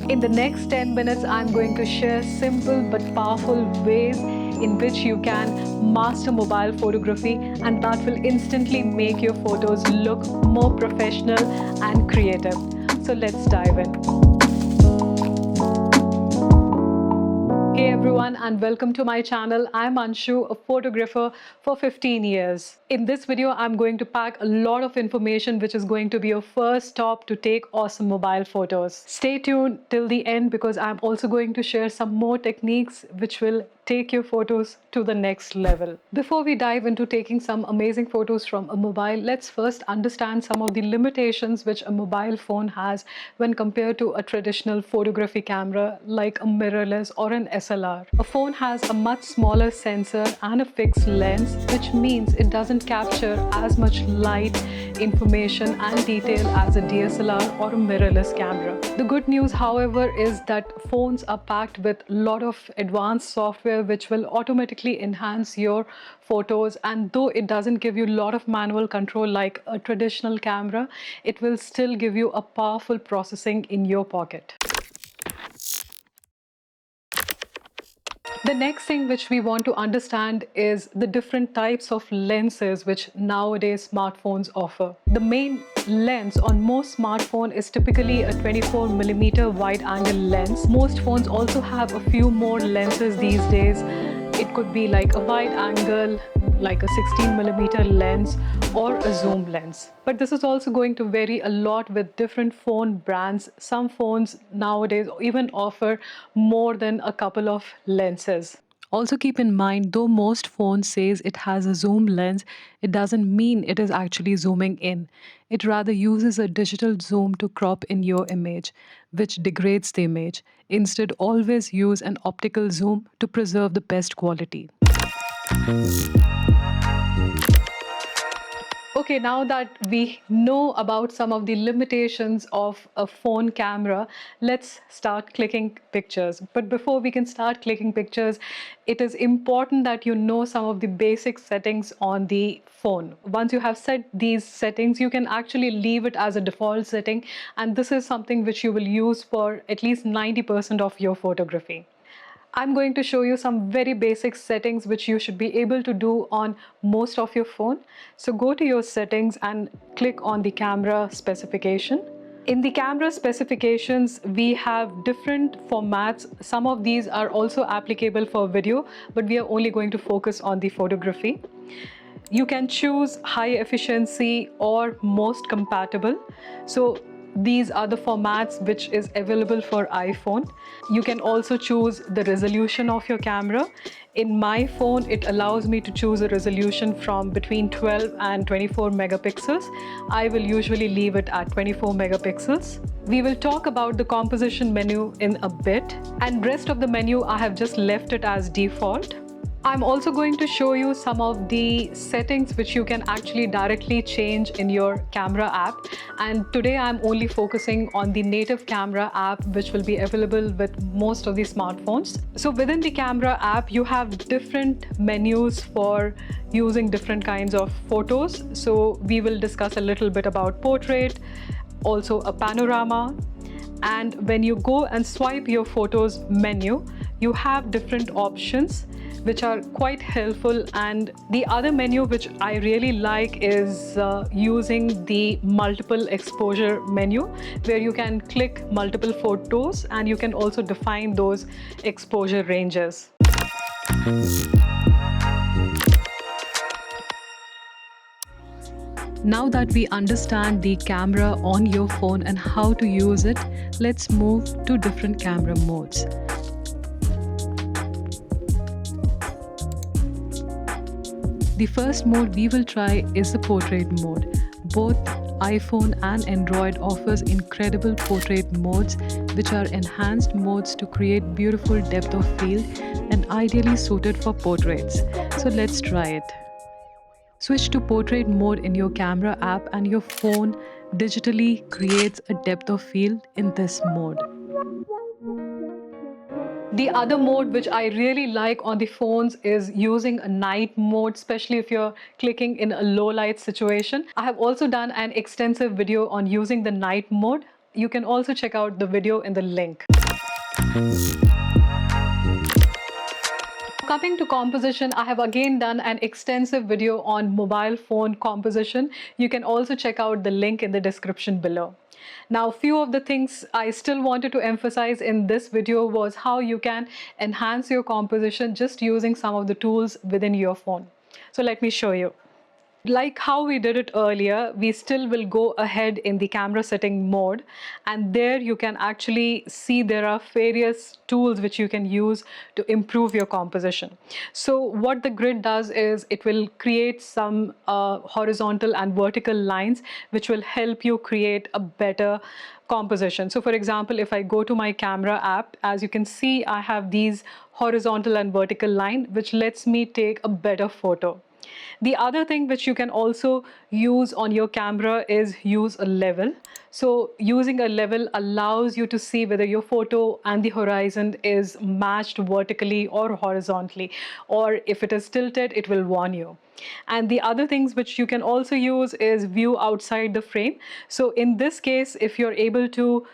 In the next 10 minutes, I'm going to share simple but powerful ways in which you can master mobile photography, and that will instantly make your photos look more professional and creative. So let's dive in. Hey everyone, and welcome to my channel. I'm Anshu, a photographer for 15 years. In this video, I'm going to pack a lot of information which is going to be your first stop to take awesome mobile photos. Stay tuned till the end because I'm also going to share some more techniques which will take your photos to the next level. Before we dive into taking some amazing photos from a mobile, let's first understand some of the limitations which a mobile phone has when compared to a traditional photography camera like a mirrorless or an SLR. A phone has a much smaller sensor and a fixed lens, which means it doesn't capture as much light, information and detail as a DSLR or a mirrorless camera. The good news, however, is that phones are packed with a lot of advanced software which will automatically enhance your photos, and though it doesn't give you a lot of manual control like a traditional camera, it will still give you a powerful processing in your pocket. The next thing which we want to understand is the different types of lenses which nowadays smartphones offer. The main lens on most smartphones is typically a 24mm wide-angle lens. Most phones also have a few more lenses these days. It could be like a wide angle, like a 16mm lens or a zoom lens. But this is also going to vary a lot with different phone brands. Some phones nowadays even offer more than a couple of lenses. Also keep in mind, though most phones says it has a zoom lens, it doesn't mean it is actually zooming in. It rather uses a digital zoom to crop in your image, which degrades the image. Instead, always use an optical zoom to preserve the best quality. Okay, now that we know about some of the limitations of a phone camera, let's start clicking pictures. But before we can start clicking pictures, it is important that you know some of the basic settings on the phone. Once you have set these settings, you can actually leave it as a default setting, and this is something which you will use for at least 90% of your photography. I'm going to show you some very basic settings which you should be able to do on most of your phone. So go to your settings and click on the camera specification. In the camera specifications, we have different formats. Some of these are also applicable for video, but we are only going to focus on the photography. You can choose high efficiency or most compatible. So these are the formats which is available for iPhone. You can also choose the resolution of your camera. In my phone, it allows me to choose a resolution from between 12 and 24 megapixels. I will usually leave it at 24 megapixels. We will talk about the composition menu in a bit, and rest of the menu I have just left it as default. I'm also going to show you some of the settings which you can actually directly change in your camera app. And today I'm only focusing on the native camera app which will be available with most of the smartphones. So within the camera app, you have different menus for using different kinds of photos. So we will discuss a little bit about portrait, also a panorama. And when you go and swipe your photos menu, you have different options which are quite helpful. And the other menu which I really like is using the multiple exposure menu, where you can click multiple photos and you can also define those exposure ranges. Now that we understand the camera on your phone and how to use it, let's move to different camera modes. The first mode we will try is the portrait mode. Both iPhone and Android offers incredible portrait modes, which are enhanced modes to create beautiful depth of field and ideally suited for portraits. So let's try it. Switch to portrait mode in your camera app and your phone digitally creates a depth of field in this mode. The other mode which I really like on the phones is using a night mode, especially if you're clicking in a low light situation. I have also done an extensive video on using the night mode. You can also check out the video in the link. Coming to composition, I have again done an extensive video on mobile phone composition. You can also check out the link in the description below. Now, few of the things I still wanted to emphasize in this video was how you can enhance your composition just using some of the tools within your phone. So let me show you. Like how we did it earlier, we still will go ahead in the camera setting mode, and there you can actually see there are various tools which you can use to improve your composition. So what the grid does is it will create some horizontal and vertical lines which will help you create a better composition. So for example, if I go to my camera app, as you can see, I have these horizontal and vertical line which lets me take a better photo. The other thing which you can also use on your camera is use a level. So using a level allows you to see whether your photo and the horizon is matched vertically or horizontally, or if it is tilted, it will warn you. And the other things which you can also use is view outside the frame. So in this case, if you're able to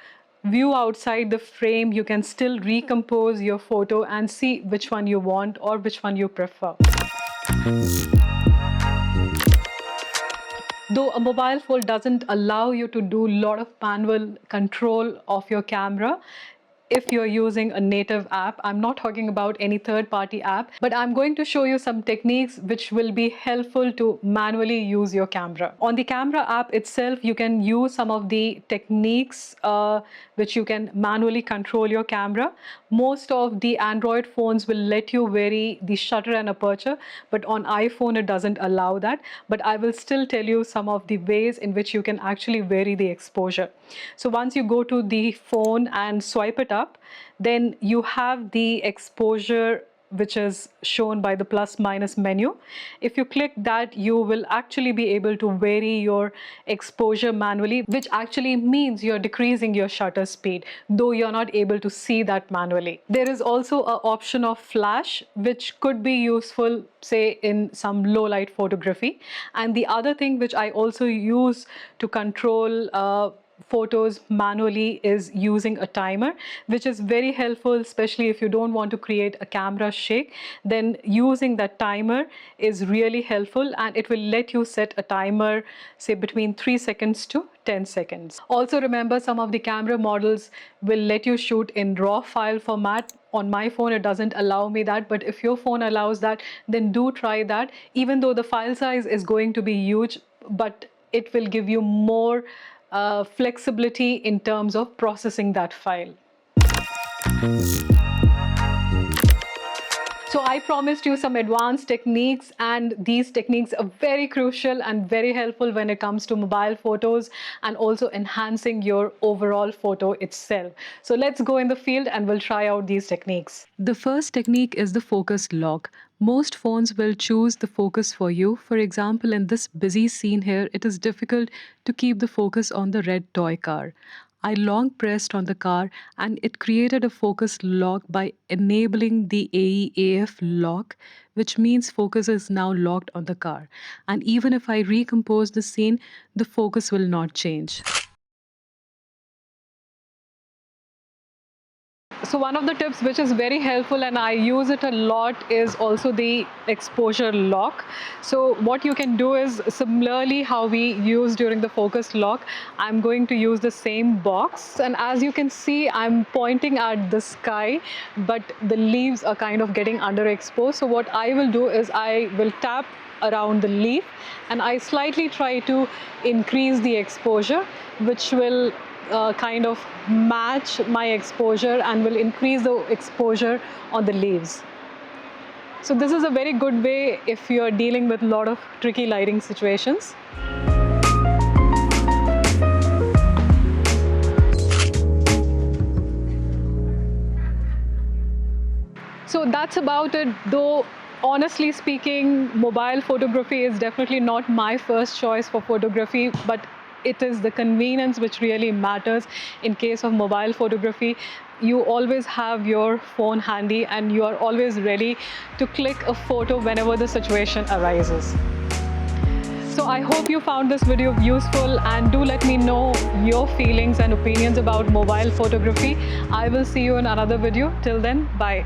view outside the frame, you can still recompose your photo and see which one you want or which one you prefer. Though a mobile phone doesn't allow you to do a lot of manual control of your camera, if you're using a native app, I'm not talking about any third-party app, but I'm going to show you some techniques which will be helpful to manually use your camera. On the camera app itself, you can use some of the techniques which you can manually control your camera. Most of the Android phones will let you vary the shutter and aperture, but on iPhone it doesn't allow that. But I will still tell you some of the ways in which you can actually vary the exposure. So once you go to the phone and swipe it up, then you have the exposure which is shown by the plus minus menu. If you click that, you will actually be able to vary your exposure manually, which actually means you're decreasing your shutter speed, though you're not able to see that manually. There is also an option of flash, which could be useful, say, in some low light photography. And the other thing which I also use to control photos manually is using a timer, which is very helpful, especially if you don't want to create a camera shake. Then using that timer is really helpful, and it will let you set a timer, say, between 3 seconds to 10 seconds. Also remember, some of the camera models will let you shoot in RAW file format. On my phone, it doesn't allow me that, but if your phone allows that, then do try that. Even though the file size is going to be huge, but it will give you more flexibility in terms of processing that file. So I promised you some advanced techniques, and these techniques are very crucial and very helpful when it comes to mobile photos and also enhancing your overall photo itself. So let's go in the field and we'll try out these techniques. The first technique is the focus lock. Most phones will choose the focus for you. For example, in this busy scene here, it is difficult to keep the focus on the red toy car. I long pressed on the car and it created a focus lock by enabling the AEAF lock, which means focus is now locked on the car. And even if I recompose the scene, the focus will not change. So one of the tips which is very helpful and I use it a lot is also the exposure lock. So what you can do is, similarly how we use during the focus lock, I'm going to use the same box, and as you can see, I'm pointing at the sky, but the leaves are kind of getting underexposed. So what I will do is I will tap around the leaf and I slightly try to increase the exposure, which will kind of match my exposure and will increase the exposure on the leaves. So this is a very good way if you're dealing with a lot of tricky lighting situations. So that's about it, though honestly speaking, mobile photography is definitely not my first choice for photography, but it is the convenience which really matters. In case of mobile photography, you always have your phone handy and you are always ready to click a photo whenever the situation arises. So I hope you found this video useful, and do let me know your feelings and opinions about mobile photography. I will see you in another video. Till then, bye.